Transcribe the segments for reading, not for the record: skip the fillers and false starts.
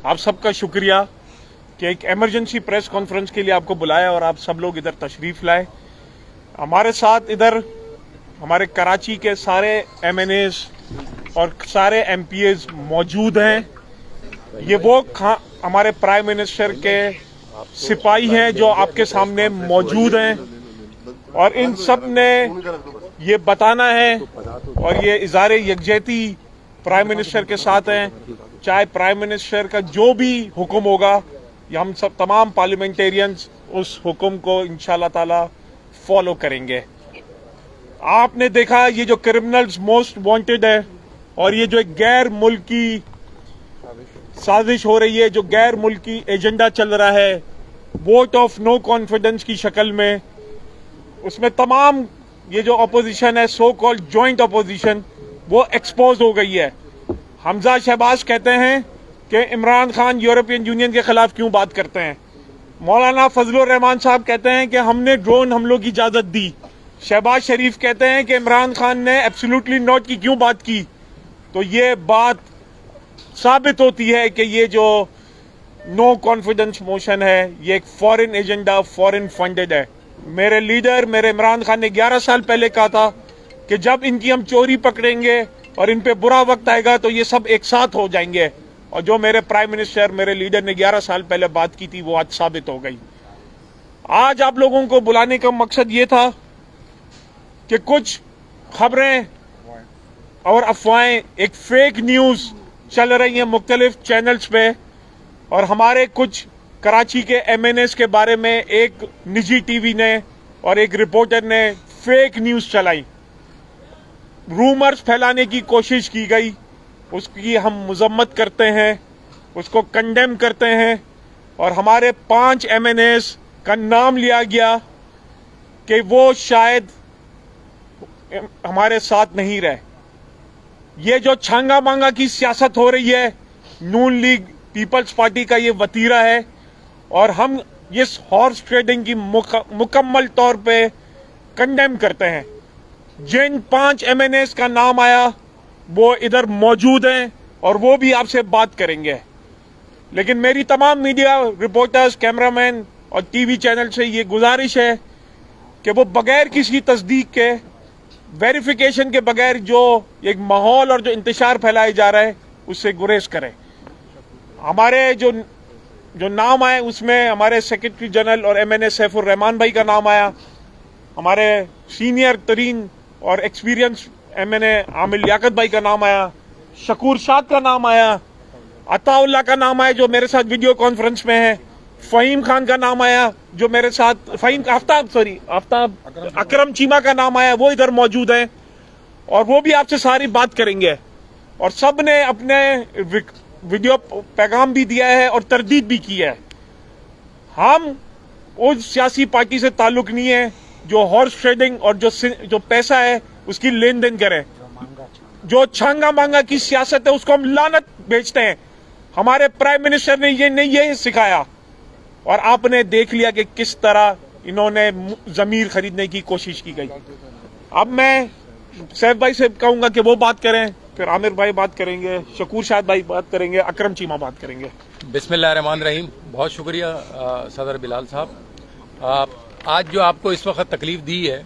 आप सबका शुक्रिया कि एक इमरजेंसी प्रेस कॉन्फ्रेंस के लिए आपको बुलाया और आप सब लोग इधर तशरीफ लाए। हमारे साथ इधर हमारे कराची के सारे एमएनएस और सारे एमपीएस मौजूद हैं। ये वो हमारे प्राइम मिनिस्टर के सिपाही हैं जो आपके सामने मौजूद हैं और इन सब ने ये बताना है और ये इज़हार यकजहती प्राइम मिनिस्टर के साथ हैं। चाहे प्राइम मिनिस्टर का जो भी हुक्म होगा, ये हम सब तमाम पार्लियामेंटेरियंस उस हुक्म को इंशाल्लाह ताला फॉलो करेंगे। आपने देखा ये जो क्रिमिनल्स मोस्ट वांटेड है और ये जो एक गैर मुल्की साजिश हो रही है, जो गैर मुल्की एजेंडा चल रहा है वोट ऑफ नो कॉन्फिडेंस की शक्ल में, उसमें तमाम ये जो अपोजिशन है सो कॉल्ड जॉइंट अपोजिशन वो एक्सपोज हो गई है। हमजा शहबाज कहते हैं कि इमरान खान यूरोपियन यूनियन के खिलाफ क्यों बात करते हैं। मौलाना फजलुर रहमान साहब कहते हैं कि हमने ड्रोन हमलों की इजाजत दी। शहबाज शरीफ कहते हैं कि इमरान खान ने एब्सोल्युटली नॉट की क्यों बात की। तो ये बात साबित होती है कि ये जो नो कॉन्फिडेंस मोशन है ये एक फॉरेन एजेंडा, फॉरेन फंडेड है। मेरे लीडर मेरे इमरान खान ने 11 साल पहले कहा था कि जब इनकी हम चोरी पकड़ेंगे और इन पे बुरा वक्त आएगा तो ये सब एक साथ हो जाएंगे। और जो मेरे प्राइम मिनिस्टर मेरे लीडर ने 11 साल पहले बात की थी वो आज साबित हो गई। आज आप लोगों को बुलाने का मकसद ये था कि कुछ खबरें और अफवाहें, एक फेक न्यूज चल रही हैं मुख्तलिफ चैनल्स पे और हमारे कुछ कराची के एमएनएस के बारे में एक निजी टीवी ने और एक रिपोर्टर ने फेक न्यूज चलाई, रूमर्स फैलाने की कोशिश की गई। उसकी हम मजम्मत करते हैं, उसको कंडेम करते हैं और हमारे 5 एमएनएस का नाम लिया गया कि वो शायद हमारे साथ नहीं रहे। ये जो छांगा मांगा की सियासत हो रही है, नून लीग पीपल्स पार्टी का ये वतीरा है और हम इस हॉर्स ट्रेडिंग की मुकम्मल तौर पे कंडेम करते हैं। जिन 5 एमएनएस का नाम आया वो इधर मौजूद हैं और वो भी आपसे बात करेंगे। लेकिन मेरी तमाम मीडिया रिपोर्टर्स, कैमरामैन और टीवी चैनल से ये गुजारिश है कि वो बगैर किसी तस्दीक के, वेरिफिकेशन के बगैर जो एक माहौल और जो इंतशार फैलाया जा रहा है उससे गुरेज करें। हमारे जो नाम आए उसमें हमारे सेक्रेटरी जनरल और एमएनए सैफुर रहमान भाई का नाम आया, हमारे सीनियर तरीन और एक्सपीरियंस एमएनए आमिर लियाकत भाई का नाम आया, शकूर शाद का नाम आया, अताउल्लाह का नाम आया जो मेरे साथ वीडियो कॉन्फ्रेंस में है, फहीम खान का नाम आया जो मेरे साथ, आफ्ताब अकरम चीमा का नाम आया, वो इधर मौजूद है और वो भी आपसे सारी बात करेंगे। और सब ने अपने वीडियो पैगाम भी दिया है और तरदीद भी की है। हम उस सियासी पार्टी से ताल्लुक नहीं है जो हॉर्स ट्रेडिंग और जो पैसा है उसकी लेन देन करे। जो छांगा मांगा की सियासत है उसको हम लानत भेजते हैं। हमारे प्राइम मिनिस्टर ने ये सिखाया और आपने देख लिया कि किस तरह इन्होंने जमीर खरीदने की कोशिश की गई। अब मैं सैफ भाई से कहूंगा कि वो बात करें, फिर आमिर भाई बात करेंगे, शकूर शाद भाई बात करेंगे, अकरम चीमा बात करेंगे। बिस्मिल्लाहिर्रहमानिर्रहीम। बहुत शुक्रिया सदर बिलाल साहब। आज जो आपको इस वक्त तकलीफ दी है,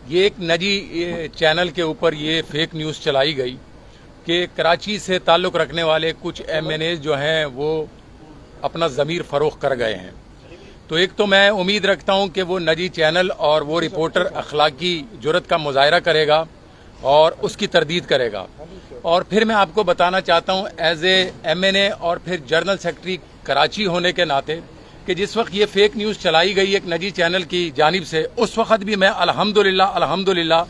ये एक निजी चैनल के ऊपर ये फेक न्यूज़ चलाई गई कि कराची से ताल्लुक़ रखने वाले कुछ एमएनए जो हैं वो अपना ज़मीर फ़रोख्त कर गए हैं। तो एक तो मैं उम्मीद रखता हूं कि वो निजी चैनल और वो रिपोर्टर अखलाकी जुर्रत का मुजाहरा करेगा और उसकी तरदीद करेगा। और फिर मैं आपको बताना चाहता हूं एज ए एमएनए और फिर जनरल सेक्रेटरी कराची होने के नाते कि जिस वक्त ये फेक न्यूज़ चलाई गई एक निजी चैनल की जानिब से, उस वक्त भी मैं अल्हम्दुलिल्लाह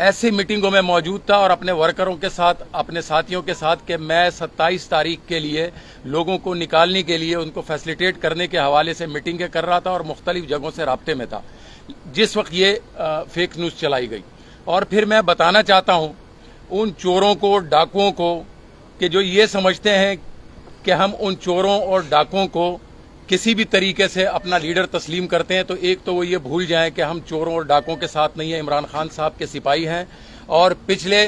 ऐसी मीटिंगों में मौजूद था और अपने वर्करों के साथ, अपने साथियों के साथ कि मैं 27 तारीख के लिए लोगों को निकालने के लिए, उनको फैसिलिटेट करने के हवाले से मीटिंगें कर रहा था और मुख्तलिफ जगहों से राब्ते में था जिस वक्त ये फेक न्यूज़ चलाई गई। और फिर मैं बताना चाहता हूं उन चोरों को, डाकुओं को कि जो ये समझते हैं कि हम उन चोरों और डाकुओं को किसी भी तरीके से अपना लीडर तस्लीम करते हैं, तो एक तो वो ये भूल जाएं कि हम चोरों और डाकों के साथ नहीं है, इमरान खान साहब के सिपाही हैं। और पिछले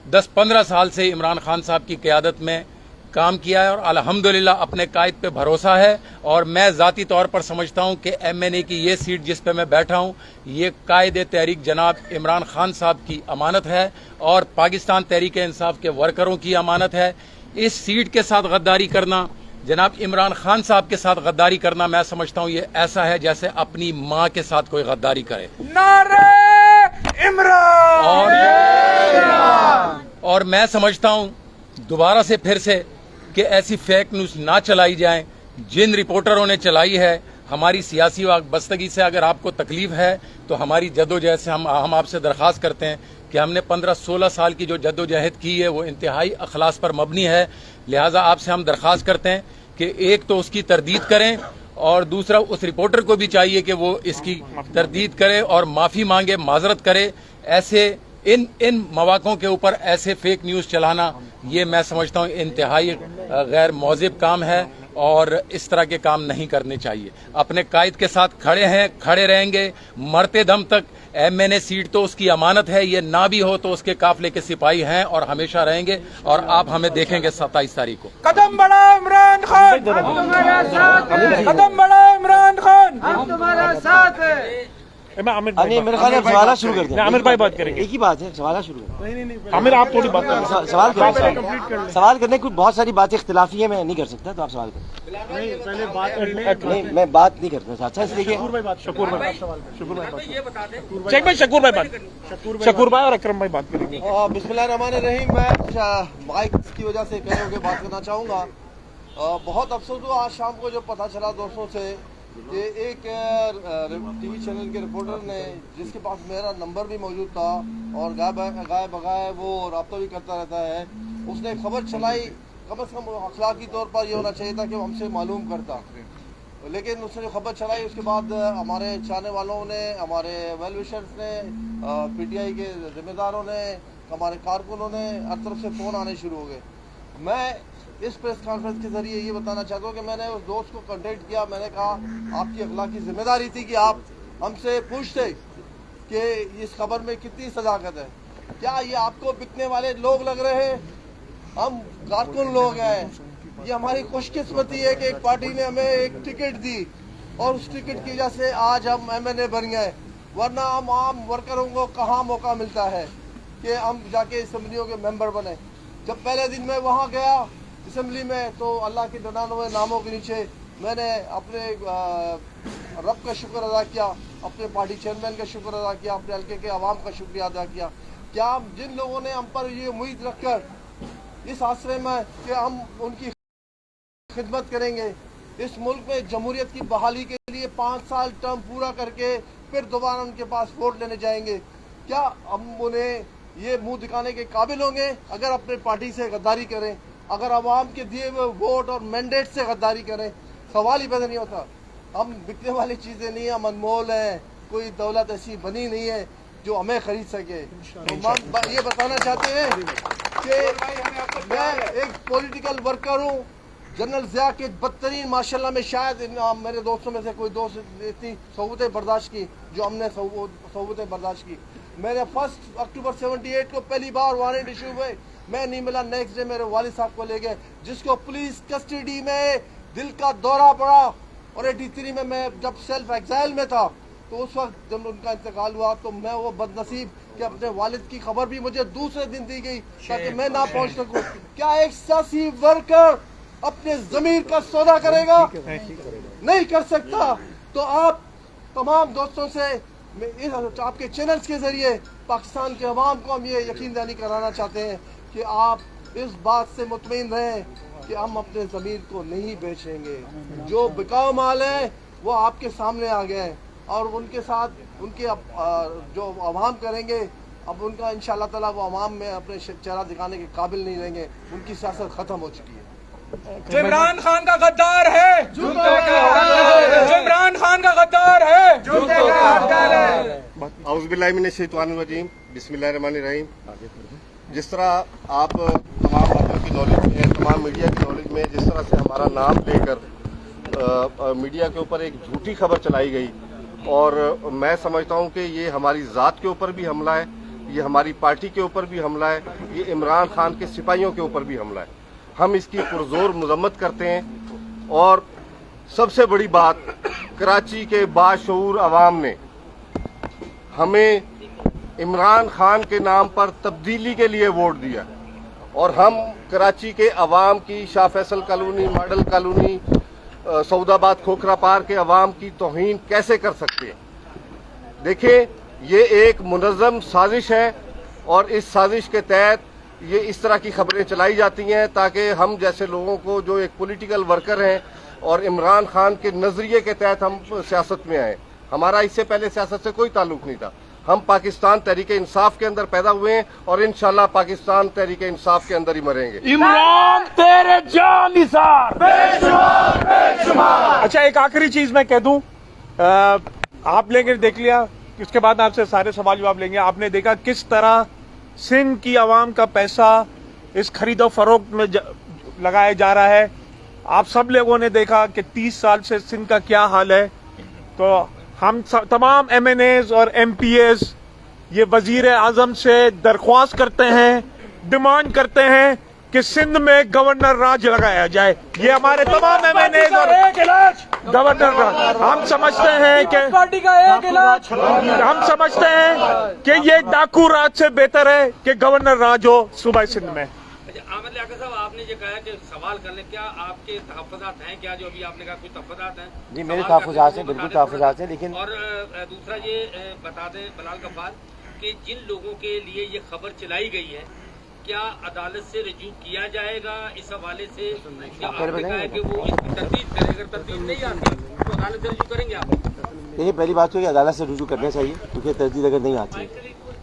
10-15 साल से इमरान खान साहब की क़यादत में کام کیا ہے اور الحمدللہ اپنے قائد پہ بھروسہ ہے. اور میں ذاتی طور پر سمجھتا ہوں کہ ایم این اے کی یہ سیٹ جس پہ میں بیٹھا ہوں یہ قائد تحریک جناب عمران خان صاحب کی امانت ہے اور پاکستان تحریک انصاف کے ورکروں کی امانت ہے. اس سیٹ کے ساتھ غداری کرنا، جناب عمران خان صاحب کے ساتھ غداری کرنا، میں سمجھتا ہوں یہ ایسا ہے جیسے اپنی ماں کے ساتھ کوئی غداری کرے. نعرہ عمران اور میں سمجھتا ہوں دوبارہ سے پھر سے کہ ایسی فیک نیوز نہ چلائی جائیں جن رپورٹروں نے چلائی ہے. ہماری سیاسی وابستگی سے اگر آپ کو تکلیف ہے تو ہماری جدوجہد سے ہم آپ سے درخواست کرتے ہیں کہ ہم نے 15-16 سال کی جو جدوجہد کی ہے وہ انتہائی اخلاص پر مبنی ہے. لہٰذا آپ سے ہم درخواست کرتے ہیں کہ ایک تو اس کی تردید کریں اور دوسرا اس رپورٹر کو بھی چاہیے کہ وہ اس کی تردید کرے اور معافی مانگے، معذرت کرے. ایسے ان مواقعوں کے اوپر ایسے فیک نیوز چلانا یہ میں سمجھتا ہوں انتہائی غیر موزب کام ہے اور اس طرح کے کام نہیں کرنے چاہیے. اپنے قائد کے ساتھ کھڑے ہیں، کھڑے رہیں گے مرتے دم تک. ایم این اے سیٹ تو اس کی امانت ہے، یہ نہ بھی ہو تو اس کے قافلے کے سپاہی ہیں اور ہمیشہ رہیں گے. اور آپ ہمیں دیکھیں گے 27 تاریخ کو. قدم بڑھا عمران خان، قدم بڑھا عمران خان، ہم تمہارا ساتھ ہیں. میرے خیال ہے سوالات شروع کر دیں. عامر بھائی بات کریں گے. ایک ہی بات ہے، سوالات شروع کریں. عامر آپ تھوڑی بات کریں. سوال کرنے کی بہت ساری باتیں اختلافی ہیں، میں نہیں کر سکتا تو آپ سوال کریں. نہیں میں بات نہیں کرتا. اچھا اس لیے شکور بھائی اور اکرم بھائی بات کریں گے. بسم اللہ الرحمن الرحیم. میں مائک کی وجہ سے کہے ہو کے بات کرنا چاہوں گا. بہت افسوس ہوا آج شام کو جو پتہ چلا دوستوں سے کہ ایک ٹی وی چینل کے رپورٹر نے، جس کے پاس میرا نمبر بھی موجود تھا اور گائے بغائے وہ رابطہ بھی کرتا رہتا ہے، اس نے خبر چلائی. کم از کم اخلاقی طور پر یہ ہونا چاہیے تھا کہ وہ ہم سے معلوم کرتا، لیکن اس نے جو خبر چلائی اس کے بعد ہمارے چاہنے والوں نے، ہمارے ویل وشرز نے، پی ٹی آئی کے ذمہ داروں نے، ہمارے کارکنوں نے ہر طرف سے فون آنے شروع ہو گئے. میں اس پریس کانفرنس کے ذریعے یہ بتانا چاہتا ہوں کہ میں نے اس دوست کو کنٹیکٹ کیا. میں نے کہا آپ کی اخلاقی ذمہ داری تھی کہ آپ ہم سے پوچھتے کہ اس خبر میں کتنی صداقت ہے. کیا یہ آپ کو بکنے والے لوگ لگ رہے ہیں؟ ہم کارکن لوگ ہیں. یہ ہماری خوش قسمتی ہے کہ ایک پارٹی نے ہمیں ایک ٹکٹ دی اور اس ٹکٹ کی وجہ سے آج ہم ایم این اے بن گئے، ورنہ ہم عام ورکروں کو کہاں موقع ملتا ہے کہ ہم جا کے اسمبلیوں کے ممبر بنے. جب پہلے دن میں وہاں گیا اسمبلی میں تو اللہ کے 99 ناموں کے نیچے میں نے اپنے رب کا شکر ادا کیا، اپنے پارٹی چیئرمین کا شکر ادا کیا، اپنے حلقے کے عوام کا شکریہ ادا کیا. کیا جن لوگوں نے ہم پر یہ امید رکھ کر اس آسرے میں کہ ہم ان کی خدمت کریں گے، اس ملک میں جمہوریت کی بحالی کے لیے 5 سال ٹرم پورا کر کے پھر دوبارہ ان کے پاس ووٹ لینے جائیں گے، کیا ہم انہیں یہ منہ دکھانے کے قابل ہوں گے اگر اپنے پارٹی سے غداری کریں، اگر عوام کے دیے ہوئے ووٹ اور مینڈیٹ سے غداری کریں؟ سوال ہی پیدا نہیں ہوتا. ہم بکنے والی چیزیں نہیں، ہم انمول ہیں. کوئی دولت ایسی بنی نہیں ہے جو ہمیں خرید سکے. تو یہ بتانا چاہتے ہیں کہ میں ایک پولیٹیکل ورکر ہوں. جنرل ضیاء کے بدترین ماشاءاللہ میں شاید میرے دوستوں میں سے کوئی دوست اتنی صحبتیں برداشت کی جو ہم نے صحبتیں برداشت کی. میں نے 1 اکتوبر 78 کو پہلی بار وارنٹ ایشو ہوئے، میں نہیں ملا. نیکسٹ ڈے میرے والد صاحب کو لے گئے جس کو پولیس کسٹڈی میں دل کا دورہ پڑا. اور 83 میں جب سیلف ایگزائل میں تھا تو اس وقت جب ان کا انتقال ہوا تو میں وہ بد نصیب کہ اپنے والد کی خبر بھی مجھے دوسرے دن دی گئی تاکہ میں نہ پہنچ سکوں. کیا ایک سیاسی ورکر اپنے ضمیر کا سودا کرے گا؟ نہیں کر سکتا. تو آپ تمام دوستوں سے آپ کے چینلز کے ذریعے پاکستان کے عوام کو ہم یہ یقین دہانی کرانا چاہتے ہیں کہ آپ اس بات سے مطمئن رہیں کہ ہم اپنے ضمیر کو نہیں بیچیں گے. جو بکاؤ مال ہے وہ آپ کے سامنے آ گئے ہیں اور ان کے ساتھ ان کے جو عوام کریں گے اب ان کا انشاءاللہ تعالیٰ وہ عوام میں اپنے چہرہ دکھانے کے قابل نہیں رہیں گے. ان کی سیاست ختم ہو چکی ہے. عمران خان کا غدار ہے، عمران خان کا غدار ہے. اعوذ باللہ من الشیطان الرجیم. بسم اللہ الرحمن الرحیم. جس طرح آپ تمام باتوں کی نالج میں، تمام میڈیا کی نالج میں جس طرح سے ہمارا نام لے کر میڈیا کے اوپر ایک جھوٹی خبر چلائی گئی، اور میں سمجھتا ہوں کہ یہ ہماری ذات کے اوپر بھی حملہ ہے، یہ ہماری پارٹی کے اوپر بھی حملہ ہے، یہ عمران خان کے سپاہیوں کے اوپر بھی حملہ ہے. ہم اس کی پرزور مذمت کرتے ہیں، اور سب سے بڑی بات، کراچی کے باشعور عوام نے ہمیں عمران خان کے نام پر تبدیلی کے لیے ووٹ دیا، اور ہم کراچی کے عوام کی، شاہ فیصل کالونی، ماڈل کالونی، سعود آباد کھوکھرا پار کے عوام کی توہین کیسے کر سکتے ہیں؟ دیکھیں، یہ ایک منظم سازش ہے، اور اس سازش کے تحت یہ اس طرح کی خبریں چلائی جاتی ہیں تاکہ ہم جیسے لوگوں کو جو ایک پولیٹیکل ورکر ہیں اور عمران خان کے نظریے کے تحت ہم سیاست میں آئے۔ ہمارا اس سے پہلے سیاست سے کوئی تعلق نہیں تھا، ہم پاکستان تحریک انصاف کے اندر پیدا ہوئے ہیں، اور انشاءاللہ پاکستان تحریک انصاف کے اندر ہی مریں گے۔ عمران تیرے جان نثار، اچھا، ایک آخری چیز میں کہہ دوں، آپ لیں گے، دیکھ لیا، اس کے بعد آپ سے سارے سوال جواب لیں گے۔ آپ نے دیکھا کس طرح سندھ کی عوام کا پیسہ اس خرید و فروخت میں لگایا جا رہا ہے۔ آپ سب لوگوں نے دیکھا کہ 30 سال سے سندھ کا کیا حال ہے۔ تو ہم تمام ایم این ایز اور ایم پی ایز یہ وزیر اعظم سے درخواست کرتے ہیں، ڈیمانڈ کرتے ہیں کہ سندھ میں گورنر راج لگایا جائے۔ یہ ہمارے تمام ایم این ایز اور گورنر راج، ہم سمجھتے ہیں کہ پارٹی کا ایک علاج، ہم سمجھتے ہیں کہ یہ ڈاکو راج سے بہتر ہے کہ گورنر راج ہو صوبہ سندھ میں۔ احمد لیاقت صاحب، آپ نے یہ کہا کہ سوال کر لیں، کیا آپ کے تحفظات ہیں؟ کیا جو ابھی آپ نے کہا کچھ تحفظات ہیں؟ جی میرے تحفظات ہیں، بالکل تحفظات ہیں، لیکن اور دوسرا یہ بتا دیں بلال غفار کہ جن لوگوں کے لیے یہ خبر چلائی گئی ہے، کیا عدالت سے رجوع کیا جائے گا اس حوالے سے؟ آپ نے کہا ہے کہ وہ اس کی تردید کرے، اگر تردید نہیں آتی تو عدالت سے رجوع کریں گے آپ؟ دیکھیے، پہلی بات تو کہ عدالت سے رجوع کرنا چاہیے، کیونکہ تردید اگر نہیں آتی ہے،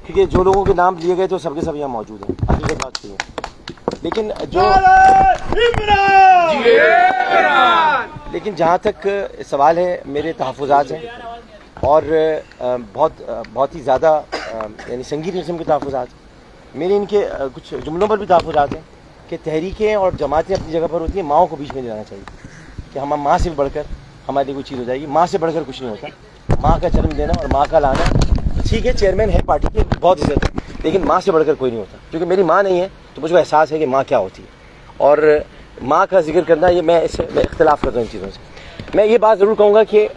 کیونکہ جو لوگوں کے نام لیے گئے تو سب کے سب یہاں موجود ہیں، حقیقت بات یہ ہے۔ لیکن جہاں تک سوال ہے، میرے تحفظات ہیں، اور بہت ہی زیادہ یعنی سنگین قسم کے تحفظات ہیں۔ میرے ان کے کچھ جملوں پر بھی تحفظات ہیں کہ تحریکیں اور جماعتیں اپنی جگہ پر ہوتی ہیں، ماؤں کو بیچ میں نہیں لانا چاہیے کہ ہم ماں سے بڑھ کر ہماری کوئی چیز ہو جائے گی۔ ماں سے بڑھ کر کچھ نہیں ہوتا۔ ماں کا جنم دینا اور ماں کا لانا، ٹھیک ہے، چیئرمین ہے پارٹی کی، بہت عزت ہے، لیکن ماں سے بڑھ کر کوئی نہیں ہوتا۔ کیونکہ میری ماں نہیں ہے تو مجھ کو احساس ہے کہ ماں کیا ہوتی ہے، اور ماں کا ذکر کرنا، یہ میں اختلاف کرتا ہوں ان چیزوں سے۔ میں یہ بات ضرور کہوں گا کہ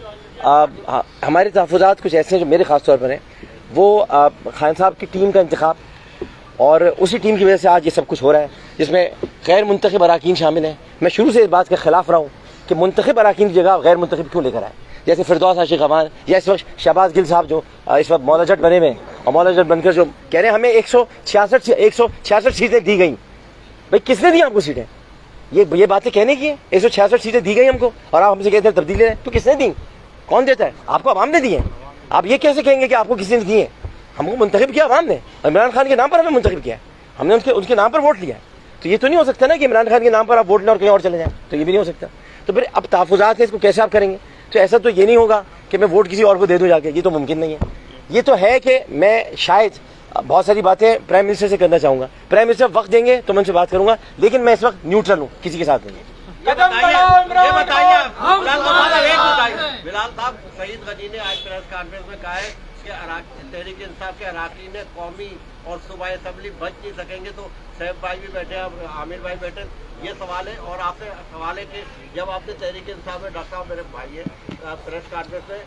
ہمارے تحفظات کچھ ایسے ہیں جو میرے خاص طور پر ہیں، وہ خان صاحب کی ٹیم کا انتخاب، اور اسی ٹیم کی وجہ سے آج یہ سب کچھ ہو رہا ہے، جس میں غیر منتخب اراکین شامل ہیں۔ میں شروع سے اس بات کے خلاف رہا ہوں کہ منتخب اراکین کی جگہ غیر منتخب کیوں لے کر آئے، جیسے فردوس عاشق امان یا اس وقت شہباز گل صاحب جو اس وقت مولا جٹ بنے ہوئے ہیں، اور مولا جٹ بن کر جو کہہ رہے ہیں ہمیں 166 سیٹیں دی گئیں۔ بھائی کس نے دی آپ کو سیٹیں؟ یہ باتیں کہنے کی ہیں، 166 سیٹیں دی گئی ہم کو، اور آپ ہم سے کہتے ہیں تبدیلی ہے، تو کس نے دی؟ کون دیتا ہے؟ آپ کو عوام نے دی ہیں۔ آپ یہ کیسے کہیں گے کہ آپ کو کسی نے دی ہے؟ ہم کو منتخب کیا عوام نے، عمران خان کے نام پر ہمیں منتخب کیا ہے، ہم نے ان کے نام پر ووٹ لیا ہے۔ تو یہ تو نہیں ہو سکتا نا کہ عمران خان کے نام پر آپ ووٹ لیں اور کہیں اور چلے جائیں، تو یہ بھی نہیں ہو سکتا۔ تو پھر اب تحفظات ہیں، اس کو کیسے آپ کریں گے؟ تو ایسا تو یہ نہیں ہوگا کہ میں ووٹ کسی اور کو دے دوں جا کے، یہ تو ممکن نہیں ہے۔ یہ تو ہے کہ میں شاید بہت ساری باتیں پرائم منسٹر سے کرنا چاہوں گا، پرائم منسٹر وقت دیں گے تو میں ان سے بات کروں گا، لیکن میں اس وقت نیوٹرل ہوں، کسی کے ساتھ نہیں۔ بلال صاحب، سعید غنی نے آج پریس کانفرنس میں کہا ہے کہ تحریک انصاف کے اراکین قومی اور صوبائی اسمبلی بچ نہیں سکیں گے، تو صاحب بھائی بھی بیٹھے، عامر بھائی بیٹھے، یہ سوال ہے۔ اور آپ سے سوال ہے کہ جب آپ نے تحریک انصاف میں، ڈاکٹر صاحب میرے بھائی ہے، پریس کانفرنس میں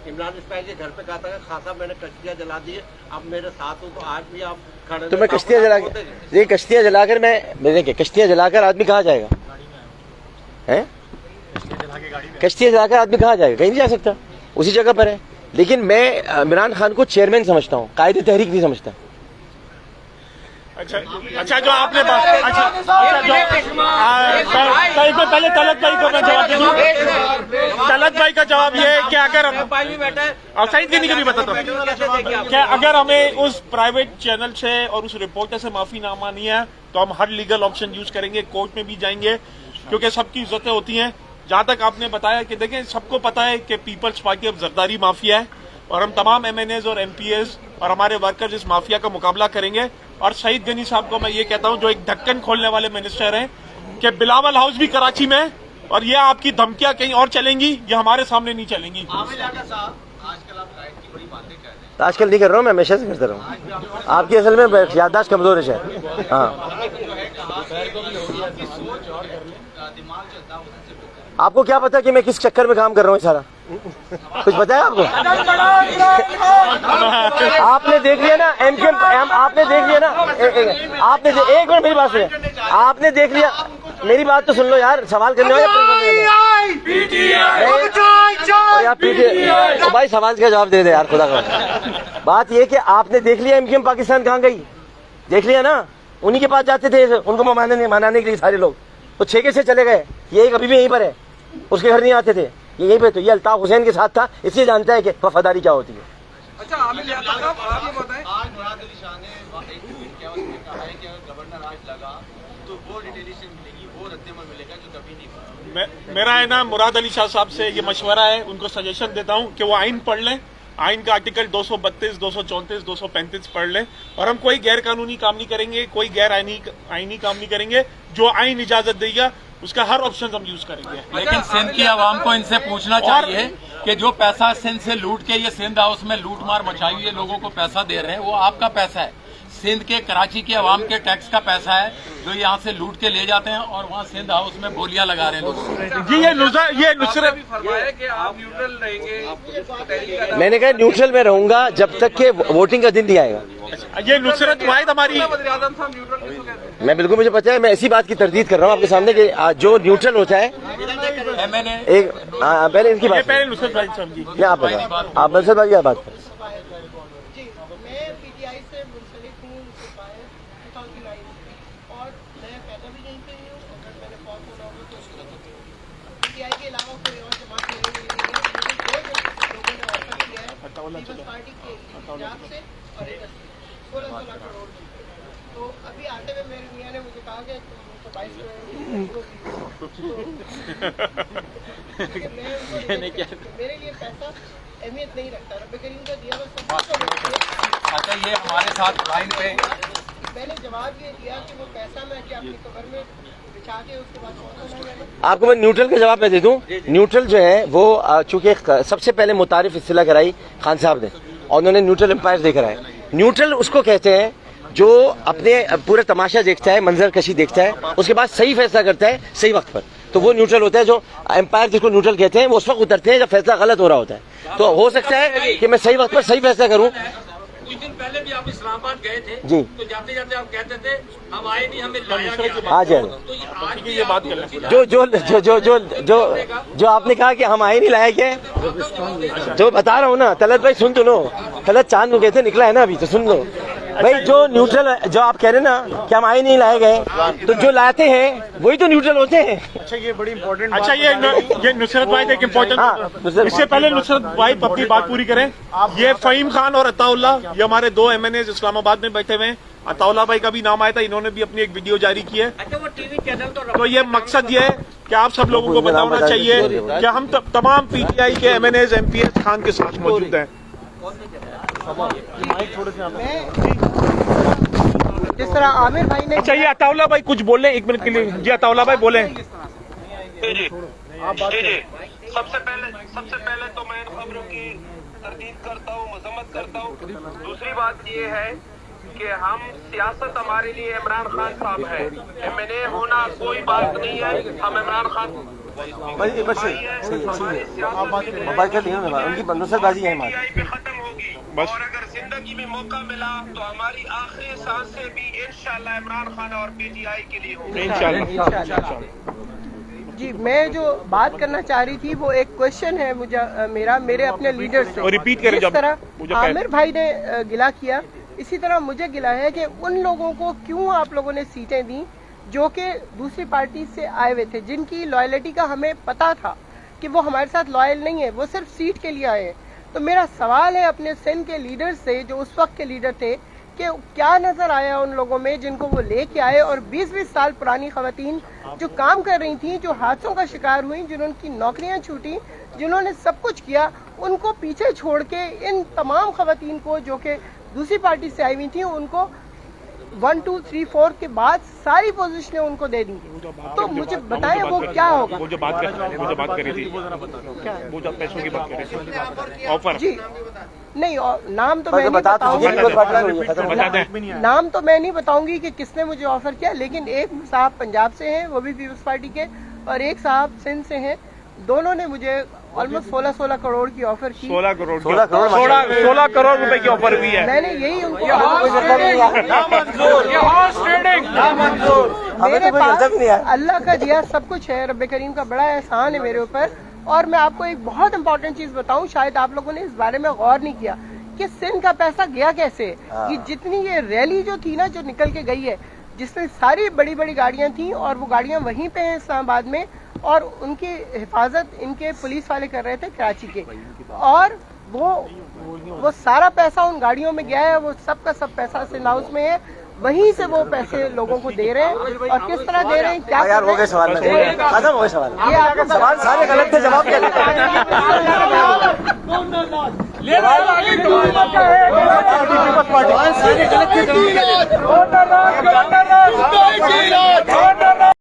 عمران اسماعیل کے گھر پہ کہا تھا کہ خان صاحب میں نے کشتیاں جلا دی ہے، اب میرے ساتھ ہوں، تو آج بھی آپ کھڑے تو میں کشتیاں جلا کے، یہ کشتیاں جلا کر کشتیاں جلا کر آدمی کہاں جائے گا؟ کشتیاں جلا کر آدمی کہاں جائے گا؟ کہیں نہیں جا سکتا، اسی جگہ پر ہے۔ لیکن میں عمران خان کو چیئرمین سمجھتا ہوں، قائد تحریک نہیں سمجھتا۔ اچھا جو آپ نے پہلے طلعت بھائی کو میں جواب دوں۔ طلعت بھائی کا جواب یہ ہے کہ اگر اور سعید غنی کو بھی بتاتا ہوں کہ اگر ہمیں اس پرائیویٹ چینل سے اور اس رپورٹر سے معافی نامہ نہیں ہے تو ہم ہر لیگل آپشن یوز کریں گے، کورٹ میں بھی جائیں گے، کیونکہ سب کی عزتیں ہوتی ہیں۔ جہاں تک آپ نے بتایا کہ دیکھیں سب کو پتا ہے کہ پیپلز پارٹی اب زرداری مافیا ہے، اور ہم تمام ایم این ایز اور ایم پی ایز اور ہمارے ورکرز اس مافیا کا مقابلہ کریں گے۔ اور سعید غنی صاحب کو میں یہ کہتا ہوں جو ایک ڈھکن کھولنے والے منسٹر ہیں کہ بلاول ہاؤس بھی کراچی میں، اور یہ آپ کی دھمکیاں کہیں اور چلیں گی، یہ ہمارے سامنے نہیں چلیں گی۔ آج کل نہیں کر رہا ہوں، میں ہمیشہ سے کرتا رہا ہوں۔ آپ کی اصل میں یادداشت کمزور ہے شاید۔ ہاں आपको क्या पता कि मैं किस चक्कर में काम कर रहा हूँ सारा? कुछ पता है आपको? आपने देख लिया ना एमकेएम, आपने देख लिया ना, आपने एक मिनट मेरी बात सुनिए, आपने देख लिया, मेरी बात तो सुन लो यार, सवाल करने वाले तो भाई सवाल का जवाब दे दे यार, खुदा का। बात ये कि आपने देख लिया एमकेएम पाकिस्तान कहाँ गई, देख लिया ना, उन्हीं के पास जाते थे उनको मनाने के लिए सारे लोग, तो 6 कैसे चले गए? ये अभी भी यहीं पर है, उसके घर नहीं आते थे, ये यहीं पे, तो ये अल्ताफ हुसैन के साथ था, इसलिए जानता है कि वफादारी क्या होती है। अच्छा आमिर लियाकत साहब, आप ये बताएं, आज मुराद अली शाह ने एक ट्वीट किया, उसमें कहा है कि अगर गवर्नर आज लगा तो वो डिटेलिशन मिलेगी, वो रद्दमल मिलेगा जो कभी नहीं हुआ। मेरा है ना मुराद अली शाह साहब से ये मशवरा है, उनको सजेशन देता हूँ कि वो आइन पढ़ लें, आइन का आर्टिकल 232, 234, 235 पढ़ लें, और हम कोई गैर कानूनी काम नहीं करेंगे, कोई गैर आईनी काम नहीं करेंगे, जो आइन इजाजत देगा उसका हर ऑप्शन हम यूज करेंगे। लेकिन सिंध की आवाम को इनसे पूछना चाहिए कि जो पैसा सिंध से लूट के ये सिंध हाउस में लूट मार मचाई हुई है, लोगों को पैसा दे रहे हैं, वो आपका पैसा है, सिंध के कराची की आवाम के टैक्स का पैसा है, जो यहाँ से लूट के ले जाते हैं और वहाँ सिंध हाउस में बोलियां लगा रहे हैं लोग। जी ये नुसरत भी फरमाया कि आप न्यूट्रल रहेंगे, मैंने कहा न्यूट्रल में रहूंगा जब तक के वोटिंग का दिन नहीं आएगा। ये नुसरत वाहिद हमारी, वज़ीर आज़म साहब न्यूट्रल किसको कहते हैं? मैं बिल्कुल, मुझे पता है, मैं इसी बात की तरदीद कर रहा हूँ आपके सामने कि जो न्यूट्रल होता है मैंने एक पहले इनकी बात, पहले नुसरत भाई साहब जी, नहीं आप बताओ, आप बंसल भाई क्या बात करें? जी, मैं पीटीआई से मुंसलिक हूँ 2009 और मैं पैदा भी यहीं पे ही हूँ, अगर मैंने फौज होना होगा तो उसको पीटीआई के अलावा कोई और जमात नहीं है, लेकिन दो लोगों ने ऑफर किया है पीपल्स पार्टी के पंजाब से और इधर से 16 करोड़। तो अभी आते हुए मेरे मियाँ ने मुझे कहा कि तो 22 मेरे लिए पैसा अहमियत नहीं रखता, रब्बे करीम का दिया हुआ सब कुछ। अच्छा ये हमारे साथ लाइन पे मैंने जवाब ये दिया कि वो पैसा मैं क्या अपनी कब्र में बिछा के उसके बाद पहुंचना मैंने। आपको मैं न्यूट्रल का जवाब मैं दे दूं। न्यूट्रल जो है वो चूंकि सबसे पहले मुतारिफ इस्तिलाह कराई खान साहब ने, और उन्होंने न्यूट्रल एम्पायर देकर आए। न्यूट्रल उसको कहते हैं जो अपने पूरा तमाशा देखता है, मंजर कशी देखता है, उसके बाद सही फैसला करता है सही वक्त पर, तो वो न्यूट्रल होता है। जो एम्पायर जिसको न्यूट्रल कहते हैं वो उस वक्त उतरते हैं जब फैसला गलत हो रहा होता है। तो हो सकता है कि मैं सही वक्त पर सही फैसला करूं। कुछ दिन पहले भी आप इस्लामाबाद गए थे जी। तो जाते जाते आप कहते थे हम आए नहीं, हमें लाया गया। हाँ जी, तो आज ये बात कर लें। जो जो जो जो जो जो जो आपने कहा कि हम आए नहीं लाए क्या, जो बता रहा हूँ ना तलत भाई, सुन तो लो, तलत चांद को कहते निकला है ना अभी, तो सुन लो भाई। जो न्यूट्रल, जो आप कह रहे हैं ना कि हम आए नहीं लाए गए, तो जो लाते हैं वही तो न्यूट्रल होते हैं। अच्छा ये बड़ी इंपॉर्टेंट, अच्छा ये नुसरत वाहिद एक इम्पोर्टेंट, हाँ, इससे पहले नुसरत वाहिद अपनी बात पूरी करें। ये फहीम खान और अताउल्ला, ये हमारे 2 MNA इस्लामाबाद में बैठे हुए हैं। अताउल्ला भाई का भी नाम आया था, इन्होंने भी अपनी एक वीडियो जारी की है। अच्छा वो टीवी चैनल तो ये मकसद ये है कि आप सब लोगों को बताना चाहिए कि हम तमाम PTI के MNAs MPs खान के साथ मौजूद हैं। जिस तरह आमिर भाई ने, अच्छा ये अताउल्ला भाई कुछ बोले 1 मिनट के लिए। जी अताउल्ला भाई बोले। सबसे पहले तो मैं इन खबरों की तरदीद करता हूँ, मजम्मत करता हूँ। दूसरी बात ये है कि हम सियासत हमारे लिए इमरान खान साहब है, MNA होना कोई बात नहीं है। हम इमरान खान खत्म होगी बस। और अगर जिंदगी में मौका मिला तो हमारी आखिरी सांसें भी इंशाल्लाह इमरान खान और PTI के लिए होंगी। इंशाल्लाह। जी मैं जो बात करना चाह रही थी वो एक क्वेश्चन है मुझे, मेरे अपने लीडर से। और रिपीट करें जिस जब तरह आमिर भाई ने गिला किया, इसी तरह मुझे गिला है कि उन लोगों को क्यों आप लोगों ने सीटें दी जो कि दूसरी पार्टी से आए हुए थे, जिनकी लॉयल्टी का हमें पता था कि वो हमारे साथ लॉयल नहीं है, वो सिर्फ सीट के लिए आए हैं। तो मेरा सवाल है अपने सिंध के लीडर से, जो उस वक्त के लीडर थे, कि क्या नजर आया उन लोगों में जिनको वो लेके आए, और 20-20 साल पुरानी खवातीन जो काम कर रही थी, जो हादसों का शिकार हुई, जिन्होंने नौकरियां छूटी, जिन्होंने सब कुछ किया, उनको पीछे छोड़ के इन तमाम खवातीन को जो कि दूसरी पार्टी से आई हुई थी उनको 1, 2, 3, 4 के बाद सारी पोजीशनें उनको दे दी। तो मुझे बताएं वो क्या होगा। वो जो बात कर रही थी वो जो पैसों की बात कर रही थी ऑफर जी नहीं, और नाम तो मैं नहीं बताऊंगी, नाम तो मैं नहीं बताऊंगी कि किसने मुझे ऑफर किया, लेकिन एक साहब पंजाब से हैं, वो भी पीपल्स पार्टी के, और एक साहब सिंध से हैं। दोनों ने मुझे ऑलमोस्ट 16 करोड़ की ऑफर की। 16 करोड़ रुपए की ऑफर हुई है। मैंने यही उनको मेरे पास अल्लाह का दिया सब कुछ है, रब्बे करीम का बड़ा एहसान है मेरे ऊपर। और मैं आपको एक बहुत इंपॉर्टेंट चीज बताऊं, शायद आप लोगों ने इस बारे में गौर नहीं किया कि सिंध का पैसा गया कैसे। ये जितनी ये रैली जो थी ना, जो निकल के गई है, जिसमें सारी बड़ी बड़ी गाड़ियां थी और वो गाड़ियां वहीं पे हैं इस्लामाबाद में, और उनकी हिफाजत इनके पुलिस वाले कर रहे थे कराची के, और वो सारा पैसा उन गाड़ियों में गया है। वो सब का सब पैसा सिंध हाउस में है, वहीं से वो पैसे लोगों को दे रहे हैं। और किस तरह दे रहे हैं, क्या यार हो गए सवाल, खत्म हो गए सवाल। ये आपका सवाल सारे गलत थे, जवाब क्या सारे गलत थे।